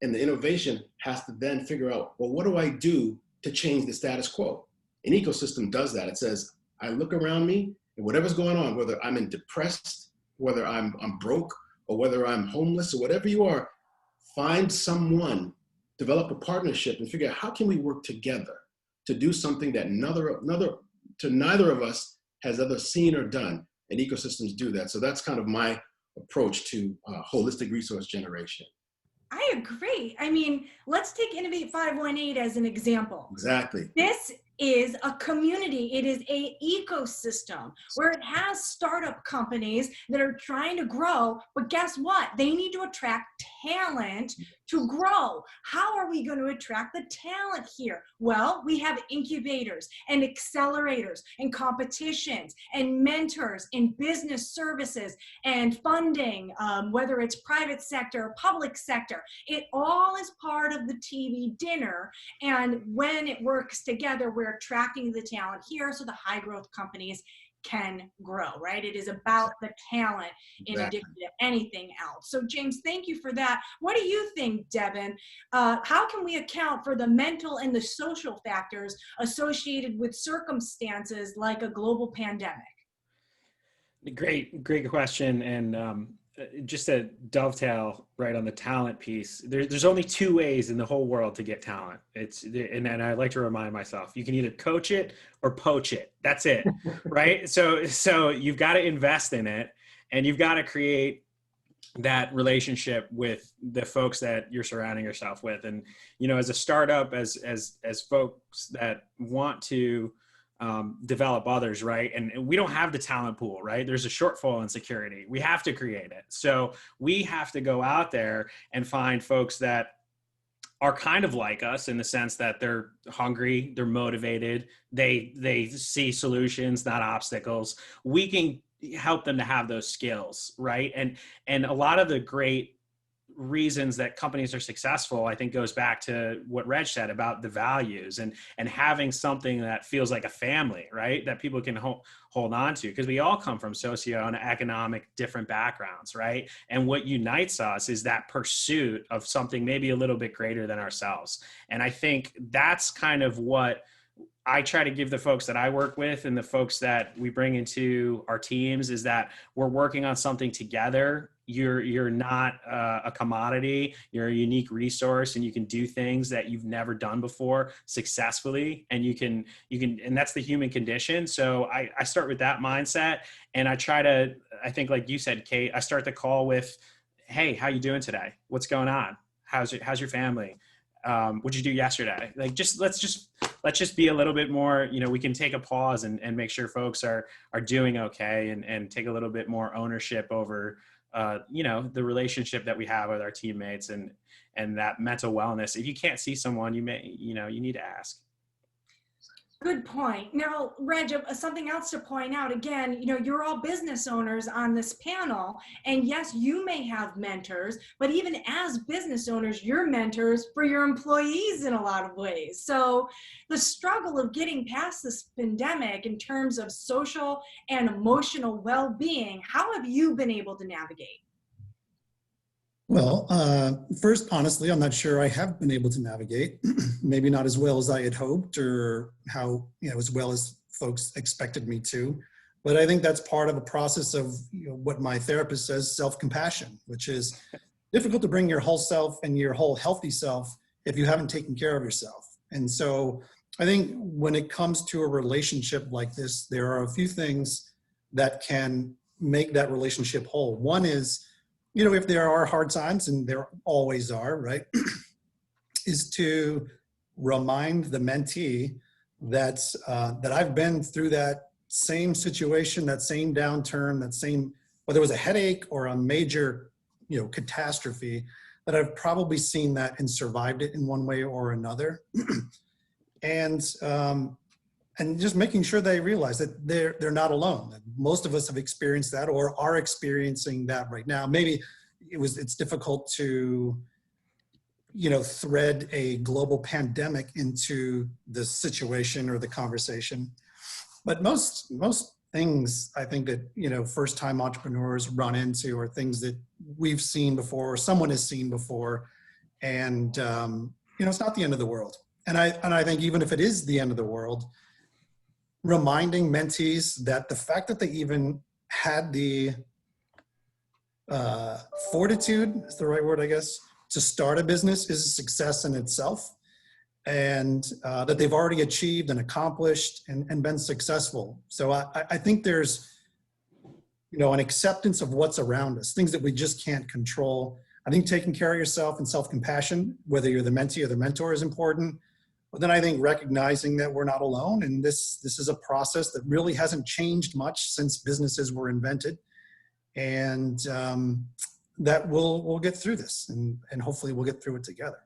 And the innovation has to then figure out, well, what do I do to change the status quo? An ecosystem does that. It says, I look around me, and whatever's going on, whether I'm depressed, whether I'm broke, or whether I'm homeless, or whatever you are, find someone, develop a partnership, and figure out how can we work together to do something that neither of us has ever seen or done. And ecosystems do that. So that's kind of my approach to holistic resource generation. I agree. I mean, let's take Innovate 518 as an example. Exactly. This is a community. It is a ecosystem where it has startup companies that are trying to grow, but guess what? They need to attract talent to grow. How are we going to attract the talent here? Well, we have incubators and accelerators and competitions and mentors in business services and funding, whether it's private sector or public sector. It all is part of the TV dinner. And when it works together, we're attracting the talent here so the high growth companies can grow, right? It is about the talent in addition to anything else. So James, thank you for that. What do you think, Devin? How can we account for the mental and the social factors associated with circumstances like a global pandemic? Great question. And just to dovetail right on the talent piece, there's only two ways in the whole world to get talent. And I like to remind myself, you can either coach it or poach it. That's it, right? So you've got to invest in it, and you've got to create that relationship with the folks that you're surrounding yourself with. And, you know, as a startup, as folks that want to develop others, right? And we don't have the talent pool, right? There's a shortfall in security. We have to create it. So we have to go out there and find folks that are kind of like us in the sense that they're hungry, they're motivated, they see solutions, not obstacles. We can help them to have those skills, right? And a lot of the great reasons that companies are successful, I think, goes back to what Reg said about the values and having something that feels like a family, right? That people can hold on to, because we all come from socio and economic different backgrounds, right? And what unites us is that pursuit of something maybe a little bit greater than ourselves. And I think that's kind of what I try to give the folks that I work with and the folks that we bring into our teams, is that we're working on something together. You're not a commodity. You're a unique resource, and you can do things that you've never done before successfully. And you can, and that's the human condition. So I start with that mindset, and I try to, I think like you said, Kate, I start the call with, hey, how you doing today? What's going on? How's your family? What'd you do yesterday? Like, let's just be a little bit more, you know, we can take a pause and make sure folks are doing okay, and take a little bit more ownership over, you know, the relationship that we have with our teammates and that mental wellness. If you can't see someone, you need to ask. Good point. Now, Reg, something else to point out, again, you know, you're all business owners on this panel, and yes, you may have mentors, but even as business owners, you're mentors for your employees in a lot of ways. So the struggle of getting past this pandemic in terms of social and emotional well-being, how have you been able to navigate? Well, first, honestly, I'm not sure I have been able to navigate, maybe not as well as I had hoped, or how, you know, as well as folks expected me to. But I think that's part of a process of, you know, what my therapist says, self-compassion, which is difficult to bring your whole self and your whole healthy self if you haven't taken care of yourself. And so I think when it comes to a relationship like this, there are a few things that can make that relationship whole. One is, you know, if there are hard times, and there always are, right, is to remind the mentee that I've been through that same situation, that same downturn, that same, whether it was a headache or a major, you know, catastrophe, that I've probably seen that and survived it in one way or another. And just making sure they realize that they're not alone. That most of us have experienced that or are experiencing that right now. Maybe it's difficult to, you know, thread a global pandemic into the situation or the conversation. But most things, I think, that, you know, first-time entrepreneurs run into are things that we've seen before, or someone has seen before, and you know, it's not the end of the world. And I think even if it is the end of the world, reminding mentees that the fact that they even had the fortitude, is the right word, I guess, to start a business is a success in itself, and that they've already achieved and accomplished and been successful. So I think there's, you know, an acceptance of what's around us, things that we just can't control. I think taking care of yourself and self-compassion, whether you're the mentee or the mentor, is important. But then I think recognizing that we're not alone, and this is a process that really hasn't changed much since businesses were invented, and that we'll get through this, and hopefully we'll get through it together.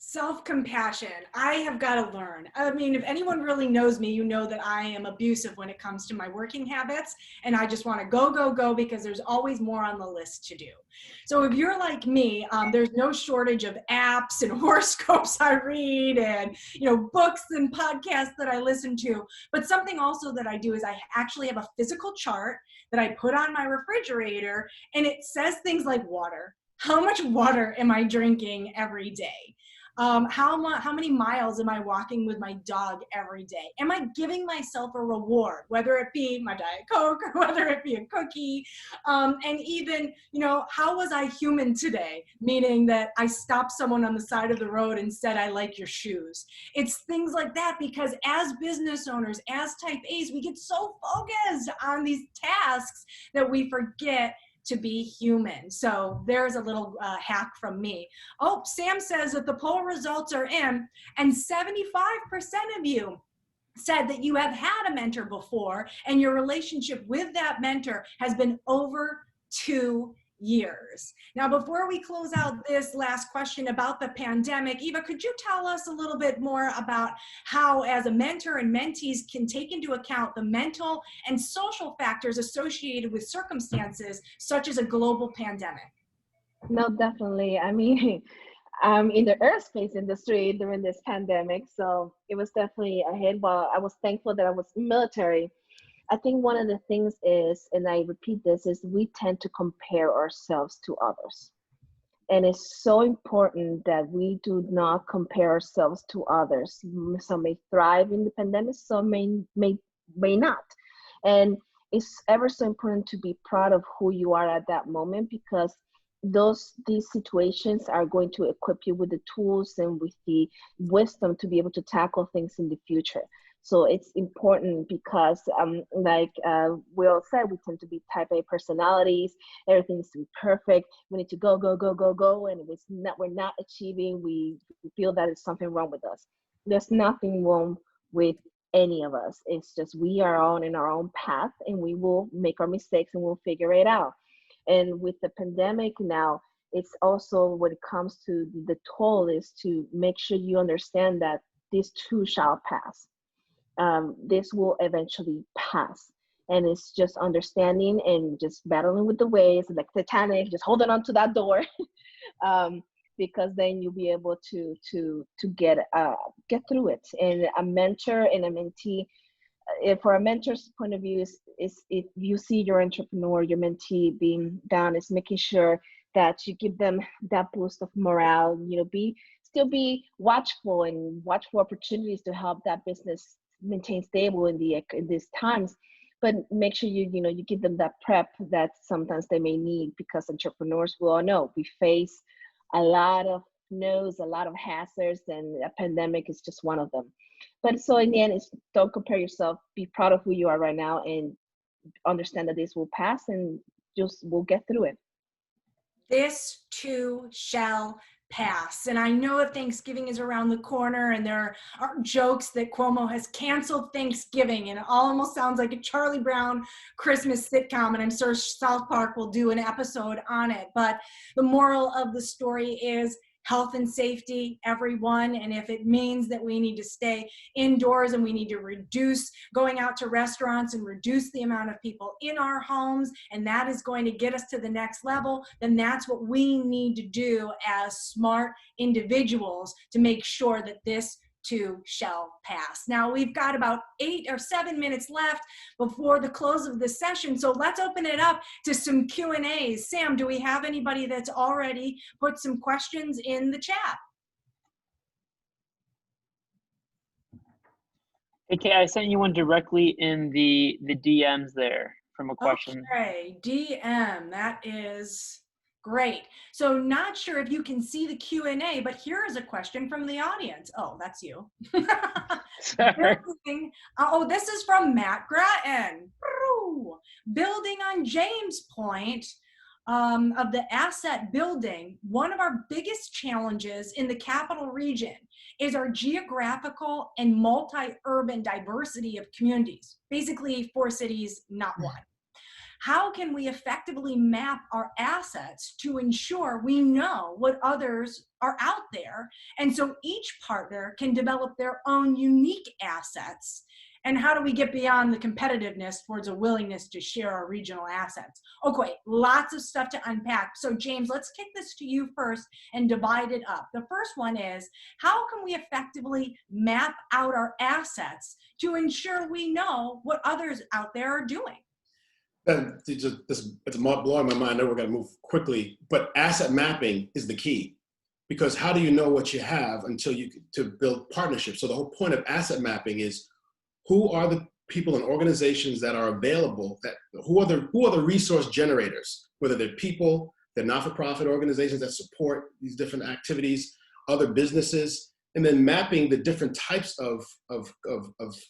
Self-compassion, I have got to learn. I mean, if anyone really knows me, you know that I am abusive when it comes to my working habits, and I just want to go, because there's always more on the list to do. So if you're like me, there's no shortage of apps and horoscopes I read, and, you know, books and podcasts that I listen to. But something also that I do is I actually have a physical chart that I put on my refrigerator, and it says things like water. How much water am I drinking every day? How many miles am I walking with my dog every day? Am I giving myself a reward, whether it be my Diet Coke or whether it be a cookie? And even, you know, how was I human today? Meaning that I stopped someone on the side of the road and said, I like your shoes. It's things like that, because as business owners, as type A's, we get so focused on these tasks that we forget to be human. So there's a little hack from me. Oh, Sam says that the poll results are in, and 75% of you said that you have had a mentor before and your relationship with that mentor has been over 2 years. Now, before we close out this last question about the pandemic, Eva, could you tell us a little bit more about how, as a mentor and mentees, can take into account the mental and social factors associated with circumstances such as a global pandemic? No, definitely. I mean, I'm in the aerospace industry during this pandemic, so it was definitely a hit. While I was thankful that I was military, I think one of the things is, and I repeat this, is we tend to compare ourselves to others. And it's so important that we do not compare ourselves to others. Some may thrive in the pandemic, some may not. And it's ever so important to be proud of who you are at that moment, because these situations are going to equip you with the tools and with the wisdom to be able to tackle things in the future. So it's important because, like we all said, we tend to be type A personalities. Everything needs to be perfect. We need to go, go, go, go, go. And if we're not achieving, we feel that there's something wrong with us. There's nothing wrong with any of us. It's just we are on in our own path, and we will make our mistakes and we'll figure it out. And with the pandemic now, it's also, when it comes to the toll, is to make sure you understand that this too shall pass. This will eventually pass. And it's just understanding and just battling with the waves, like Titanic, just holding on to that door, because then you'll be able to get through it. And a mentor and a mentee, for a mentor's point of view, is if you see your entrepreneur, your mentee being down, is making sure that you give them that boost of morale. Still be watchful and watch for opportunities to help that business maintain stable in these times. But make sure you give them that prep that sometimes they may need, because entrepreneurs, we all know, we face a lot of no's, a lot of hazards, and a pandemic is just one of them. But so in the end, it's don't compare yourself. Be proud of who you are right now, and understand that this will pass, and we'll get through it. This too shall pass. And I know that Thanksgiving is around the corner, and there are jokes that Cuomo has canceled Thanksgiving, and it almost sounds like a Charlie Brown Christmas sitcom, and I'm sure South Park will do an episode on it. But the moral of the story is health and safety, everyone. And if it means that we need to stay indoors and we need to reduce going out to restaurants and reduce the amount of people in our homes, and that is going to get us to the next level, then that's what we need to do as smart individuals to make sure that this too shall pass. Now, we've got about 8 or 7 minutes left before the close of the session, so let's open it up to some Q&As. Sam, do we have anybody that's already put some questions in the chat? Hey, Kay, I sent you one directly in the DMs there from a question. Okay, DM, that is great. So not sure if you can see the Q&A, but here is a question from the audience. Oh, that's you. Oh, this is from Matt Grattan. Building on James' point of the asset building, one of our biggest challenges in the capital region is our geographical and multi-urban diversity of communities. Basically 4 cities, not 1. How can we effectively map our assets to ensure we know what others are out there, and so each partner can develop their own unique assets? And how do we get beyond the competitiveness towards a willingness to share our regional assets? Okay, lots of stuff to unpack. So James, let's kick this to you first and divide it up. The first one is, how can we effectively map out our assets to ensure we know what others out there are doing? It's blowing my mind. I know we're going to move quickly, but asset mapping is the key, because how do you know what you have until to build partnerships? So the whole point of asset mapping is, who are the people and organizations that are available, who are the resource generators, whether they're people, they're not-for-profit organizations that support these different activities, other businesses, and then mapping the different types of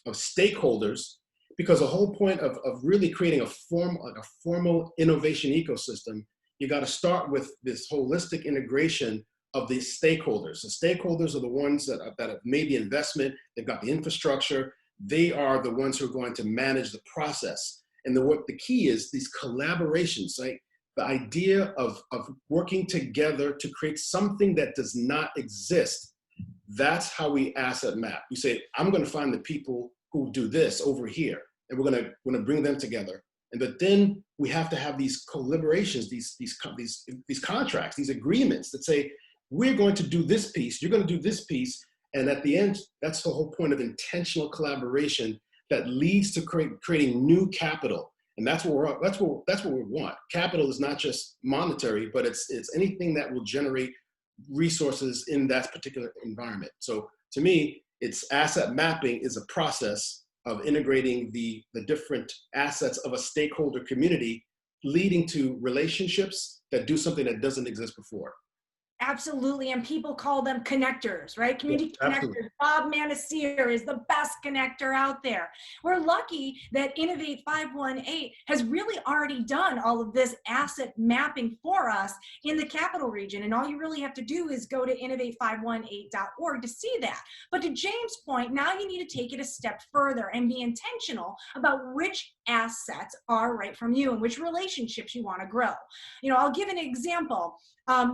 stakeholders, because the whole point of really creating a formal innovation ecosystem, you got to start with this holistic integration of these stakeholders. The stakeholders are the ones that have made the investment, they've got the infrastructure, they are the ones who are going to manage the process. And what the key is these collaborations, right? The idea of working together to create something that does not exist. That's how we asset map. You say, I'm going to find the people who do this over here, and we're going to bring them together. But then we have to have these collaborations, these contracts, these agreements that say, we're going to do this piece, you're going to do this piece, and at the end, that's the whole point of intentional collaboration that leads to creating new capital. And that's what we want. Capital is not just monetary, but it's anything that will generate resources in that particular environment. So to me, it's asset mapping is a process of integrating the different assets of a stakeholder community, leading to relationships that do something that doesn't exist before. Absolutely, and people call them connectors, right? Community connectors. Bob Manassir is the best connector out there. We're lucky that Innovate 518 has really already done all of this asset mapping for us in the capital region, and all you really have to do is go to innovate518.org to see that. But to James' point, now you need to take it a step further and be intentional about which assets are right from you and which relationships you want to grow. You know, I'll give an example.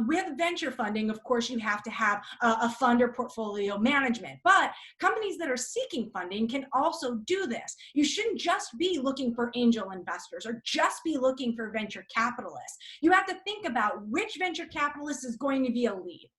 With venture funding, of course, you have to have a fund or portfolio management, but companies that are seeking funding can also do this. You shouldn't just be looking for angel investors or just be looking for venture capitalists. You have to think about which venture capitalist is going to be a lead.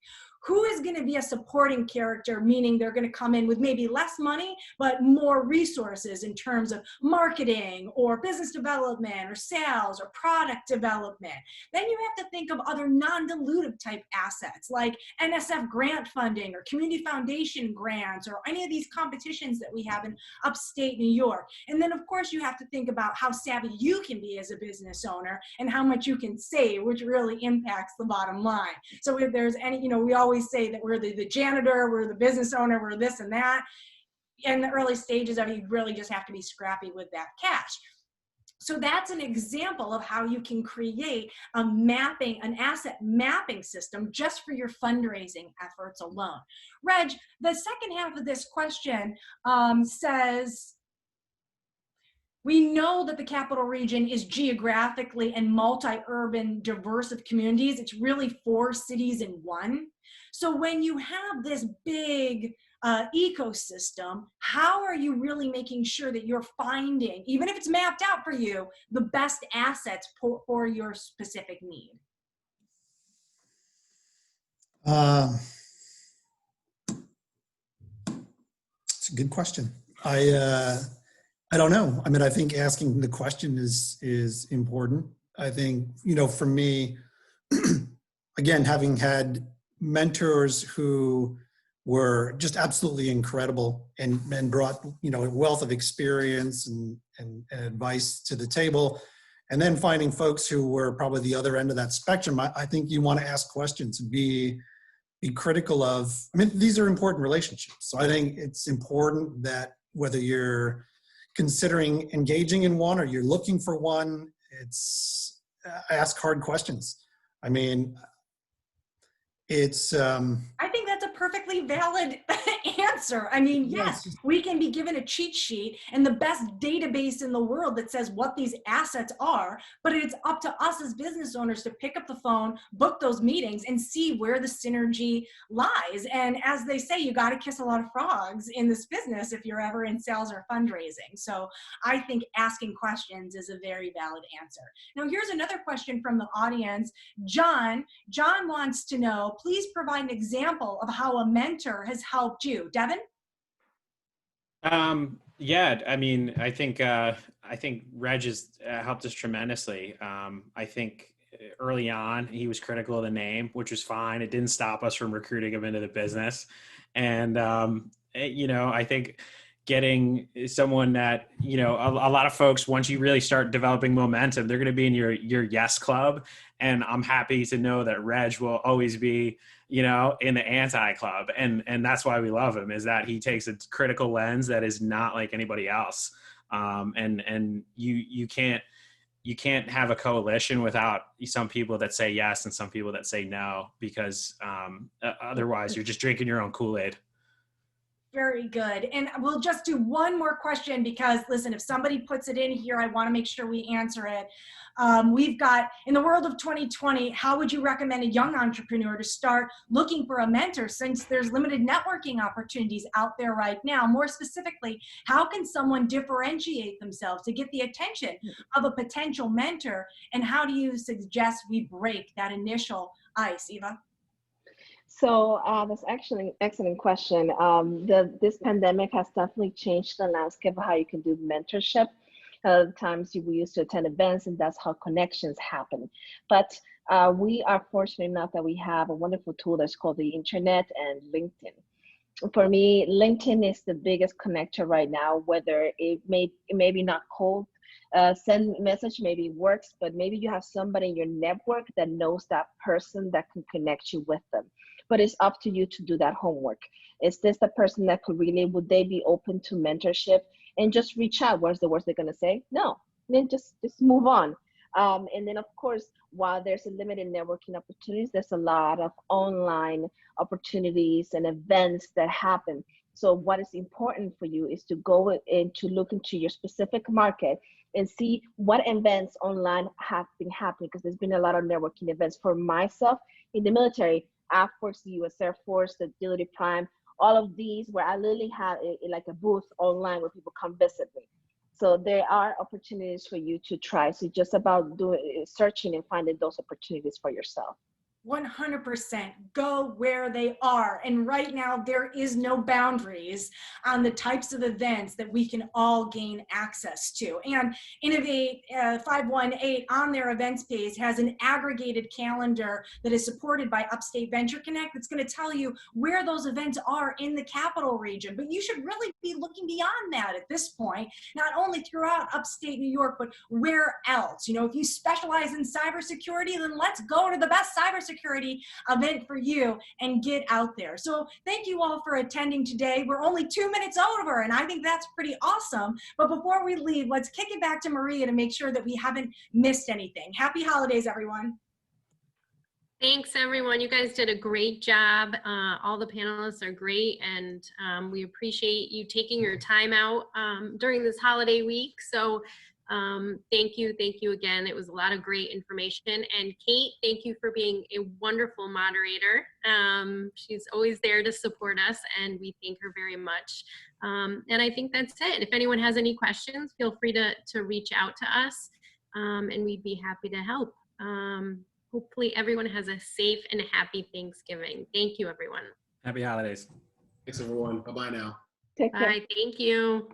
Who is going to be a supporting character, meaning they're going to come in with maybe less money, but more resources in terms of marketing or business development or sales or product development. Then you have to think of other non-dilutive type assets like NSF grant funding or community foundation grants or any of these competitions that we have in upstate New York. And then of course you have to think about how savvy you can be as a business owner and how much you can save, which really impacts the bottom line. So if there's any, you know, we always say that we're the janitor, we're the business owner, we're this and that. In the early stages of it, you really just have to be scrappy with that cash. So that's an example of how you can create an asset mapping system just for your fundraising efforts alone. Reg, the second half of this question says, we know that the capital region is geographically and multi-urban diverse of communities. It's really 4 cities in one. So when you have this big ecosystem, how are you really making sure that you're finding, even if it's mapped out for you, the best assets for your specific need? It's a good question. I don't know. I mean, I think asking the question is important. I think, you know, for me, again, having had mentors who were just absolutely incredible and brought, you know, a wealth of experience and advice to the table, and then finding folks who were probably the other end of that spectrum, I think you want to ask questions and be critical of, I mean, these are important relationships. So I think it's important that whether you're considering engaging in one or you're looking for one, it's ask hard questions. I mean, it's I think that's a perfectly valid answer. I mean, yes, we can be given a cheat sheet and the best database in the world that says what these assets are, but it's up to us as business owners to pick up the phone, book those meetings, and see where the synergy lies. And as they say, you got to kiss a lot of frogs in this business if you're ever in sales or fundraising. So I think asking questions is a very valid answer. Now, here's another question from the audience. John wants to know, please provide an example of how a mentor has helped you. Devin? Yeah, I mean, I think Reg has helped us tremendously. I think early on he was critical of the name, which was fine. It didn't stop us from recruiting him into the business. And, you know, I think getting someone that, you know, a lot of folks, once you really start developing momentum, they're going to be in your yes club. And I'm happy to know that Reg will always be, you know, in the anti club. And that's why we love him, is that he takes a critical lens that is not like anybody else. And you can't have a coalition without some people that say yes and some people that say no, because otherwise you're just drinking your own Kool-Aid. Very good. And we'll just do one more question because, listen, if somebody puts it in here, I want to make sure we answer it. We've got, in the world of 2020, how would you recommend a young entrepreneur to start looking for a mentor, since there's limited networking opportunities out there right now? More specifically, how can someone differentiate themselves to get the attention of a potential mentor? And how do you suggest we break that initial ice, Eva? So that's actually an excellent question. This pandemic has definitely changed the landscape of how you can do mentorship. Times we used to attend events, and that's how connections happen. But we are fortunate enough that we have a wonderful tool that's called the internet and LinkedIn. For me, LinkedIn is the biggest connector right now, whether it may be not cold. Send message maybe works, but maybe you have somebody in your network that knows that person that can connect you with them. But it's up to you to do that homework. Is this the person that could really, would they be open to mentorship? And just reach out. What's the worst they're gonna say? No. And then just move on. And then of course, while there's a limited networking opportunities, there's a lot of online opportunities and events that happen. So what is important for you is to go and to look into your specific market and see what events online have been happening, because there's been a lot of networking events. For myself in the military, Air Force, the U.S. Air Force, the Agility Prime, all of these where I literally have like a booth online where people come visit me. So there are opportunities for you to try. So just about searching and finding those opportunities for yourself. 100% go where they are. And right now there is no boundaries on the types of events that we can all gain access to. And Innovate 518 on their events page has an aggregated calendar that is supported by Upstate Venture Connect. That's going to tell you where those events are in the capital region. But you should really be looking beyond that at this point, not only throughout upstate New York, but where else? You know, if you specialize in cybersecurity, then let's go to the best cybersecurity event for you and get out there. So thank you all for attending today. We're only 2 minutes over, and I think that's pretty awesome. But before we leave, let's kick it back to Maria to make sure that we haven't missed anything. Happy holidays, everyone. Thanks, everyone. You guys did a great job. All the panelists are great, and we appreciate you taking your time out during this holiday week. So thank you again. It was a lot of great information. And Kate, thank you for being a wonderful moderator. She's always there to support us, and we thank her very much. And I think that's it. If anyone has any questions, feel free to reach out to us, and we'd be happy to help. Hopefully everyone has a safe and happy Thanksgiving. Thank you, everyone. Happy holidays. Thanks, everyone. Bye-bye now. Take care. Bye. Thank you.